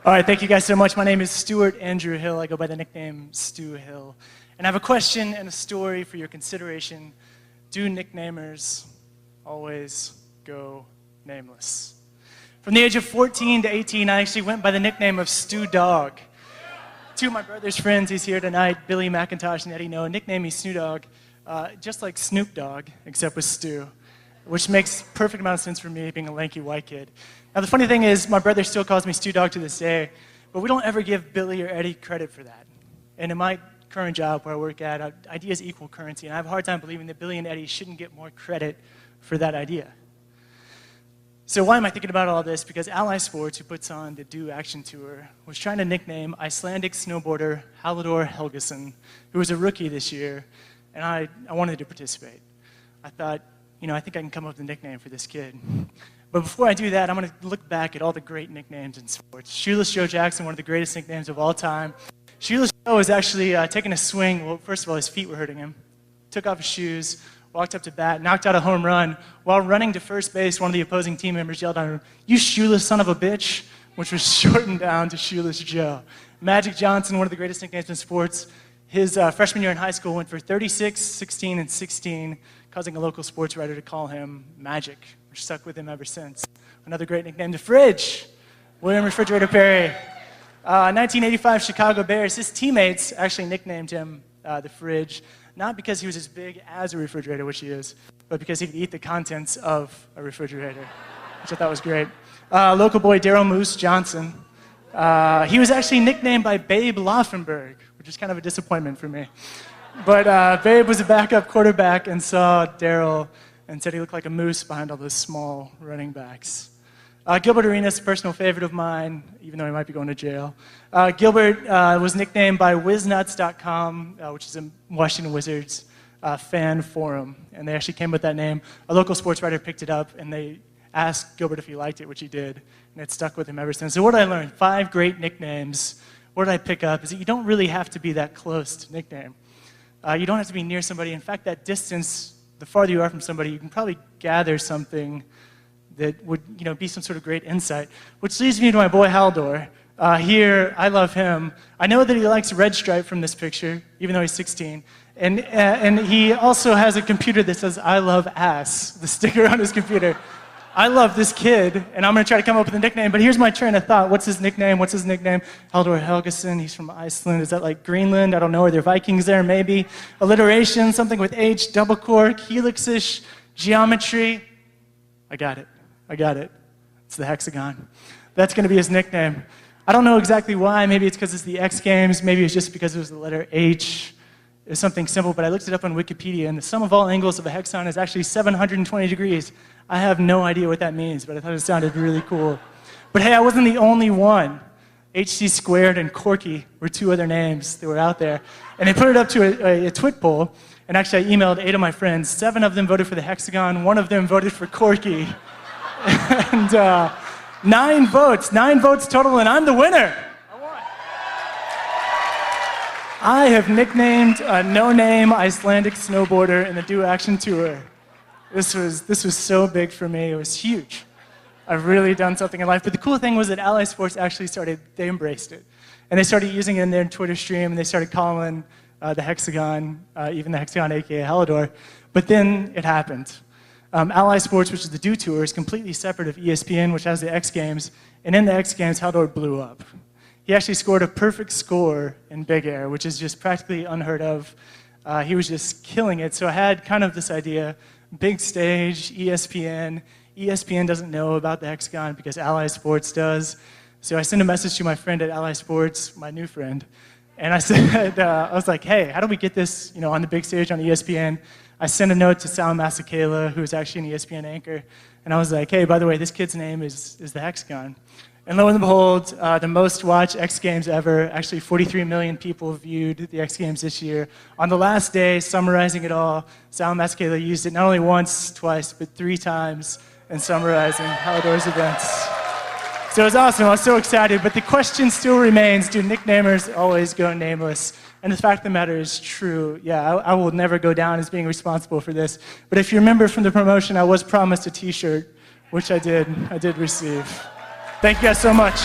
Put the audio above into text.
All right, thank you guys so much. My name is Stuart Andrew Hill. I go by the nickname Stu Hill. And I have a question and a story for your consideration. Do nicknamers always go nameless? From the age of 14 to 18, I actually went by the nickname of Stu Dog. Two of my brother's friends, he's here tonight, Billy McIntosh and Eddie Noah, nicknamed me Snoop Dogg, just like Snoop Dogg, except with Stu, which makes perfect amount of sense for me being a lanky white kid. Now the funny thing is, my brother still calls me Stu Dog to this day, but we don't ever give Billy or Eddie credit for that. And in my current job where I work at, ideas equal currency, and I have a hard time believing that Billy and Eddie shouldn't get more credit for that idea. So why am I thinking about all this? Because Ally Sports, who puts on the Do Action Tour, was trying to nickname Icelandic snowboarder Halldór Helgason, who was a rookie this year, and I wanted to participate. I thought, I think I can come up with a nickname for this kid. But before I do that, I'm going to look back at all the great nicknames in sports. Shoeless Joe Jackson, one of the greatest nicknames of all time. Shoeless Joe was actually taking a swing. Well, first of all, his feet were hurting him. Took off his shoes, walked up to bat, knocked out a home run. While running to first base, one of the opposing team members yelled at him, "You shoeless son of a bitch," which was shortened down to Shoeless Joe. Magic Johnson, one of the greatest nicknames in sports, his freshman year in high school went for 36, 16, and 16, causing a local sports writer to call him Magic, which stuck with him ever since. Another great nickname, the Fridge, William Refrigerator Perry. 1985 Chicago Bears, his teammates actually nicknamed him the Fridge, not because he was as big as a refrigerator, which he is, but because he could eat the contents of a refrigerator, which I thought was great. Local boy Daryl Moose Johnson. He was actually nicknamed by Babe Laufenberg, which is kind of a disappointment for me. But Babe was a backup quarterback and saw Daryl and said he looked like a moose behind all those small running backs. Gilbert Arenas, a personal favorite of mine, even though he might be going to jail. Gilbert was nicknamed by WizNuts.com, which is a Washington Wizards fan forum, and they actually came with that name. A local sports writer picked it up, and they asked Gilbert if he liked it, which he did, and it stuck with him ever since. So what did I learn? 5 great nicknames. What did I pick up? Is that you don't really have to be that close to nickname. You don't have to be near somebody. In fact, that distance, the farther you are from somebody, you can probably gather something that would be some sort of great insight. Which leads me to my boy Halldór. Here, I love him. I know that he likes Red Stripe from this picture, even though he's 16. And he also has a computer that says, "I love ass," the sticker on his computer. I love this kid, and I'm going to try to come up with a nickname, but here's my train of thought. What's his nickname? Halldór Helgason. He's from Iceland. Is that like Greenland? I don't know. Are there Vikings there? Maybe. Alliteration, something with H, double cork, helix-ish, geometry. I got it. It's the hexagon. That's going to be his nickname. I don't know exactly why. Maybe it's because it's the X Games. Maybe it's just because it was the letter H. It was something simple, but I looked it up on Wikipedia, and the sum of all angles of a hexagon is actually 720 degrees. I have no idea what that means, but I thought it sounded really cool. But hey, I wasn't the only one. HC Squared and Corky were 2 other names that were out there. And they put it up to a twit poll, and actually I emailed 8 of my friends. 7 of them voted for the hexagon, 1 of them voted for Corky. And 9 votes total, and I'm the winner. I have nicknamed a no-name Icelandic snowboarder in the Do Action Tour. This was so big for me. It was huge. I've really done something in life. But the cool thing was that Ally Sports actually they embraced it. And they started using it in their Twitter stream, and they started calling the hexagon, even the hexagon, aka Halldór. But then it happened. Ally Sports, which is the Do Tour, is completely separate of ESPN, which has the X Games. And in the X Games, Halldór blew up. He actually scored a perfect score in Big Air, which is just practically unheard of. He was just killing it. So I had kind of this idea, big stage, ESPN. ESPN doesn't know about the hexagon because Ally Sports does. So I sent a message to my friend at Ally Sports, my new friend, and I said, I was like, hey, how do we get this on the big stage on ESPN? I sent a note to Sal Masekela, who's actually an ESPN anchor, and I was like, hey, by the way, this kid's name is the hexagon. And lo and behold, the most watched X Games ever, actually 43 million people viewed the X Games this year. On the last day, summarizing it all, Sal Masekela used it not only once, twice, but 3 times in summarizing Halldór's events. So it was awesome. I was so excited. But the question still remains, do nicknamers always go nameless? And the fact of the matter is true. Yeah, I will never go down as being responsible for this. But if you remember from the promotion, I was promised a T-shirt, which I did receive. Thank you guys so much.